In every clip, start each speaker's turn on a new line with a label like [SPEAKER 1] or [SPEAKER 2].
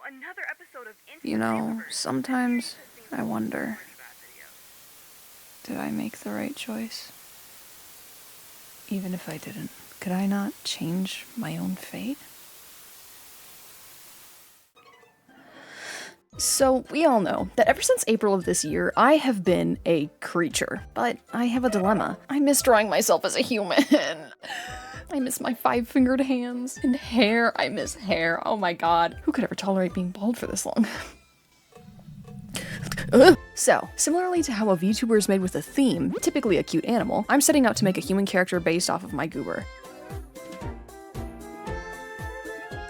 [SPEAKER 1] another episode of
[SPEAKER 2] You know, sometimes I wonder, did I make the right choice? Even if I didn't, could I not change my own fate? So, we all know that ever since April of this year, I have been a creature. But I have a dilemma. I miss drawing myself as a human. I miss my 5-fingered hands. And hair. I miss hair. Oh my god. Who could ever tolerate being bald for this long? So, similarly to how a VTuber is made with a theme, typically a cute animal, I'm setting out to make a human character based off of my goober.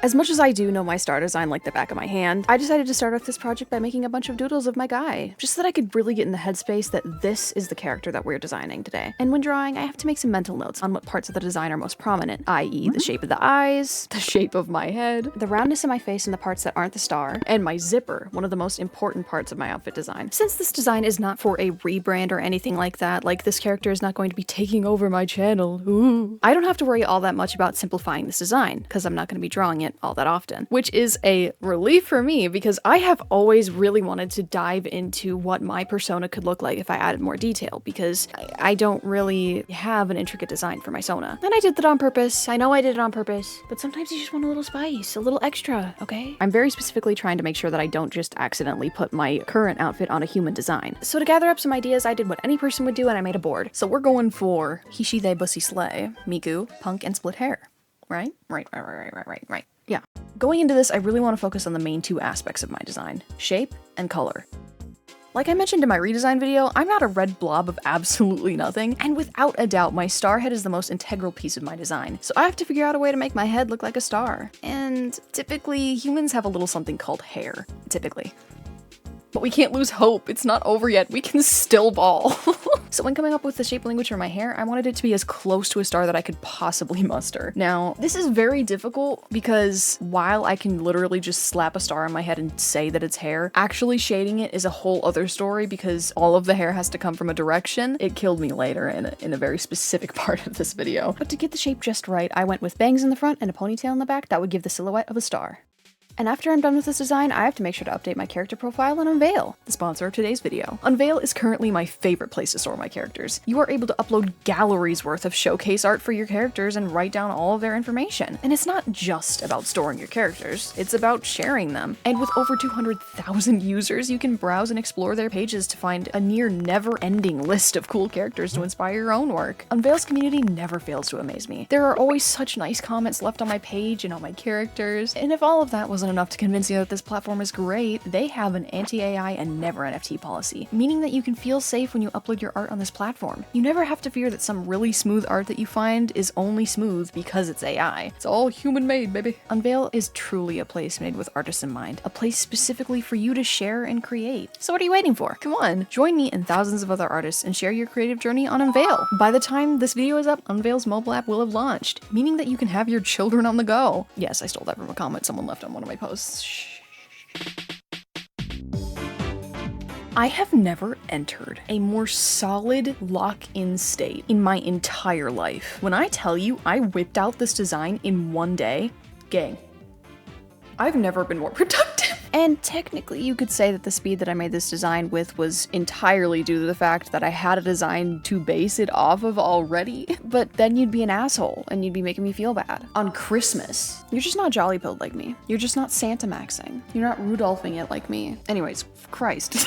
[SPEAKER 2] As much as I do know my star design like the back of my hand, I decided to start off this project by making a bunch of doodles of my guy, just so that I could really get in the headspace that this is the character that we're designing today. And when drawing, I have to make some mental notes on what parts of the design are most prominent, i.e. the shape of the eyes, the shape of my head, the roundness in my face and the parts that aren't the star, and my zipper, one of the most important parts of my outfit design. Since this design is not for a rebrand or anything like that, like this character is not going to be taking over my channel, ooh, I don't have to worry all that much about simplifying this design, because I'm not going to be drawing it all that often, which is a relief for me because I have always really wanted to dive into what my persona could look like if I added more detail, because I don't really have an intricate design for my sona. And I did that on purpose. I know I did it on purpose, but sometimes you just want a little spice, a little extra, okay? I'm very specifically trying to make sure that I don't just accidentally put my current outfit on a human design. So to gather up some ideas, I did what any person would do and I made a board. So we're going for he, she, they, bussy, slay, Miku, punk, and split hair. Right? Right. Yeah. Going into this, I really want to focus on the main two aspects of my design, shape and color. Like I mentioned in my redesign video, I'm not a red blob of absolutely nothing, and without a doubt, my star head is the most integral piece of my design, so I have to figure out a way to make my head look like a star. And typically, humans have a little something called hair. Typically. But we can't lose hope, it's not over yet, we can still ball. So when coming up with the shape language for my hair, I wanted it to be as close to a star that I could possibly muster. Now, this is very difficult because while I can literally just slap a star on my head and say that it's hair, actually shading it is a whole other story because all of the hair has to come from a direction. It killed me later in a very specific part of this video. But to get the shape just right, I went with bangs in the front and a ponytail in the back that would give the silhouette of a star. And after I'm done with this design, I have to make sure to update my character profile on Unveil, the sponsor of today's video. Unveil is currently my favorite place to store my characters. You are able to upload galleries worth of showcase art for your characters and write down all of their information. And it's not just about storing your characters, it's about sharing them. And with over 200,000 users, you can browse and explore their pages to find a near never-ending list of cool characters to inspire your own work. Unveil's community never fails to amaze me. There are always such nice comments left on my page and on my characters, and if all of that wasn't enough to convince you that this platform is great, they have an anti-AI and never NFT policy, meaning that you can feel safe when you upload your art on this platform. You never have to fear that some really smooth art that you find is only smooth because it's AI. It's all human-made, baby. Unveil is truly a place made with artists in mind, a place specifically for you to share and create. So what are you waiting for? Come on, join me and thousands of other artists and share your creative journey on Unveil. By the time this video is up, Unveil's mobile app will have launched, meaning that you can have your children on the go. Yes, I stole that from a comment someone left on one of my posts. Shh. I have never entered a more solid lock-in state in my entire life. When I tell you I whipped out this design in one day, gang, I've never been more productive. And technically you could say that the speed that I made this design with was entirely due to the fact that I had a design to base it off of already, but then you'd be an asshole and you'd be making me feel bad. On Christmas, you're just not jolly pilled like me. You're just not Santa maxing. You're not Rudolphing it like me. Anyways, Christ.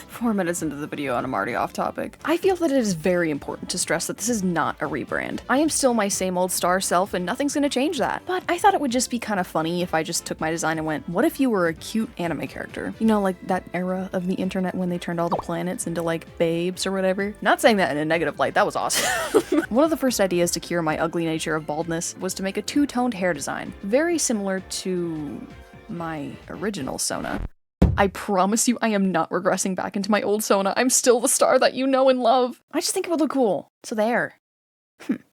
[SPEAKER 2] 4 minutes into the video and I'm already off topic. I feel that it is very important to stress that this is not a rebrand. I am still my same old star self and nothing's gonna change that. But I thought it would just be kind of funny if I just took my design and went, what if you were a cute anime character? You know, like that era of the internet when they turned all the planets into like babes or whatever. Not saying that in a negative light, that was awesome. One of the first ideas to cure my ugly nature of baldness was to make a two-toned hair design. Very similar to my original sona. I promise you I am not regressing back into my old sona. I'm still the star that you know and love. I just think it would look cool. So there.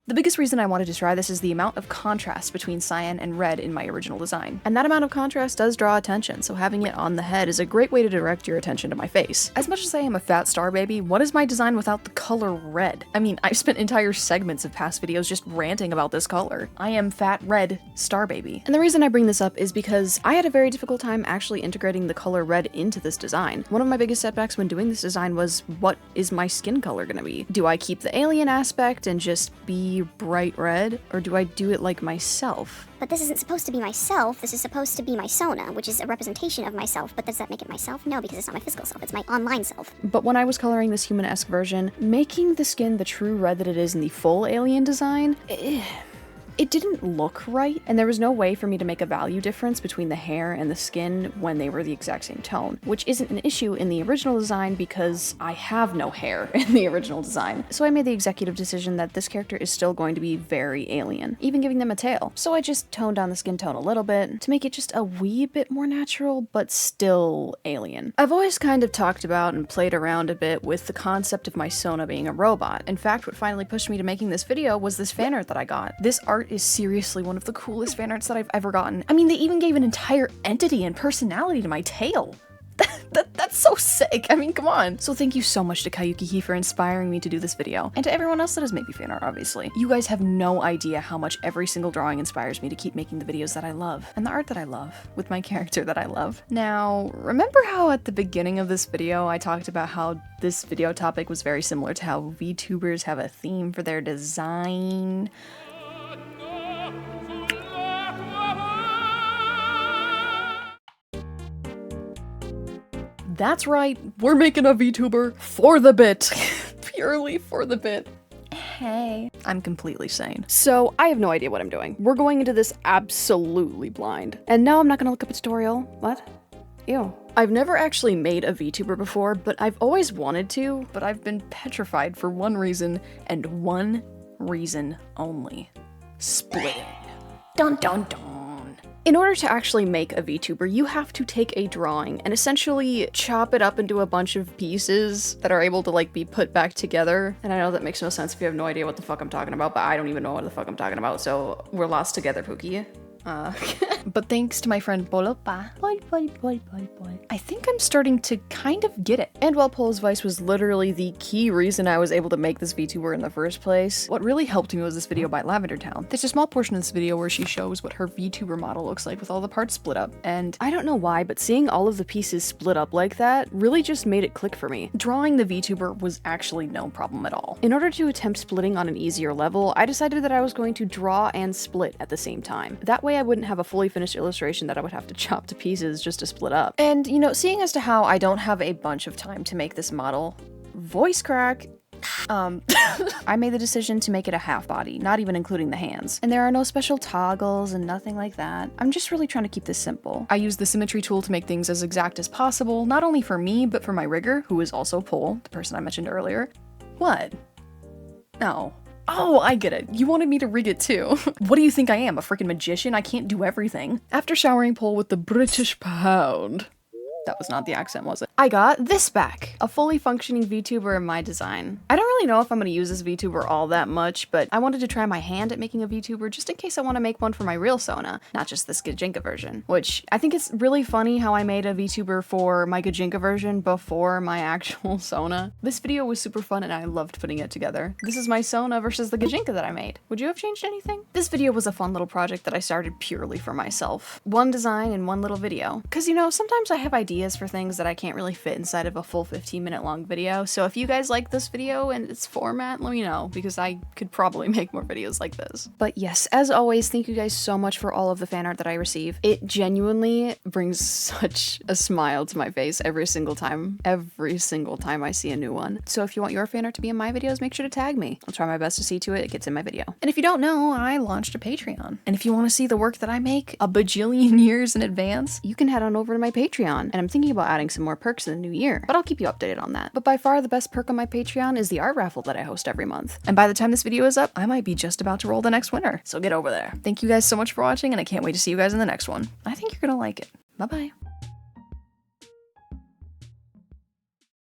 [SPEAKER 2] The biggest reason I wanted to try this is the amount of contrast between cyan and red in my original design. And that amount of contrast does draw attention, so having it on the head is a great way to direct your attention to my face. As much as I am a fat star baby, what is my design without the color red? I mean, I've spent entire segments of past videos just ranting about this color. I am fat red star baby. And the reason I bring this up is because I had a very difficult time actually integrating the color red into this design. One of my biggest setbacks when doing this design was, what is my skin color gonna be? Do I keep the alien aspect and just be bright red, or do I do it like myself?
[SPEAKER 1] But this isn't supposed to be myself, this is supposed to be my sona, which is a representation of myself, but does that make it myself? No, because it's not my physical self, it's my online self.
[SPEAKER 2] But when I was coloring this human-esque version, making the skin the true red that it is in the full alien design, it didn't look right, and there was no way for me to make a value difference between the hair and the skin when they were the exact same tone, which isn't an issue in the original design because I have no hair in the original design. So I made the executive decision that this character is still going to be very alien, even giving them a tail. So I just toned down the skin tone a little bit to make it just a wee bit more natural, but still alien. I've always kind of talked about and played around a bit with the concept of my sona being a robot. In fact, what finally pushed me to making this video was this fan art that I got. This art is seriously one of the coolest fan arts that I've ever gotten. I mean, they even gave an entire entity and personality to my tail. That's so sick. I mean, come on. So thank you so much to Kayuki for inspiring me to do this video, and to everyone else that has made me fan art, obviously. You guys have no idea how much every single drawing inspires me to keep making the videos that I love, and the art that I love, with my character that I love. Now, remember how at the beginning of this video I talked about how this video topic was very similar to how VTubers have a theme for their design? That's right, we're making a VTuber for the bit. Purely for the bit. Hey. I'm completely sane. So, I have no idea what I'm doing. We're going into this absolutely blind. And no, I'm not gonna look up a tutorial. What? Ew. I've never actually made a VTuber before, but I've always wanted to, but I've been petrified for one reason, and one reason only. Splitting. Dun dun dun. In order to actually make a VTuber, you have to take a drawing and essentially chop it up into a bunch of pieces that are able to like be put back together. And I know that makes no sense if you have no idea what the fuck I'm talking about, but I don't even know what the fuck I'm talking about, so we're lost together, Pookie. But thanks to my friend Polopa, I think I'm starting to kind of get it. And while Polo's voice was literally the key reason I was able to make this VTuber in the first place, what really helped me was this video by Lavender Town. There's a small portion of this video where she shows what her VTuber model looks like with all the parts split up. And I don't know why, but seeing all of the pieces split up like that really just made it click for me. Drawing the VTuber was actually no problem at all. In order to attempt splitting on an easier level, I decided that I was going to draw and split at the same time. That way I wouldn't have a fully finished illustration that I would have to chop to pieces just to split up. And, you know, seeing as to how I don't have a bunch of time to make this model, voice crack, I made the decision to make it a half body, not even including the hands. And there are no special toggles and nothing like that. I'm just really trying to keep this simple. I used the symmetry tool to make things as exact as possible, not only for me, but for my rigger, who is also Pole, the person I mentioned earlier. What? No. Oh, I get it. You wanted me to rig it too. What do you think I am, a freaking magician? I can't do everything. After showering Pole with the British pound. That was not the accent, was it? I got this back. A fully functioning VTuber in my design. I don't really know if I'm gonna use this VTuber all that much, but I wanted to try my hand at making a VTuber just in case I want to make one for my real Sona, not just this gijinka version. Which, I think it's really funny how I made a VTuber for my gijinka version before my actual Sona. This video was super fun and I loved putting it together. This is my Sona versus the gijinka that I made. Would you have changed anything? This video was a fun little project that I started purely for myself. One design and one little video. Cause you know, sometimes I have ideas for things that I can't really fit inside of a full 15-minute long video, so if you guys like this video and its format, let me know, because I could probably make more videos like this. But yes, as always, thank you guys so much for all of the fan art that I receive. It genuinely brings such a smile to my face every single time I see a new one. So if you want your fan art to be in my videos, make sure to tag me. I'll try my best to see to it gets in my video. And if you don't know, I launched a Patreon. And if you want to see the work that I make a bajillion years in advance, you can head on over to my Patreon. And I'm thinking about adding some more perks in the new year, but I'll keep you updated on that. But by far the best perk on my Patreon is the art raffle that I host every month. And by the time this video is up, I might be just about to roll the next winner. So get over there. Thank you guys so much for watching, and I can't wait to see you guys in the next one. I think you're gonna like it. Bye-bye.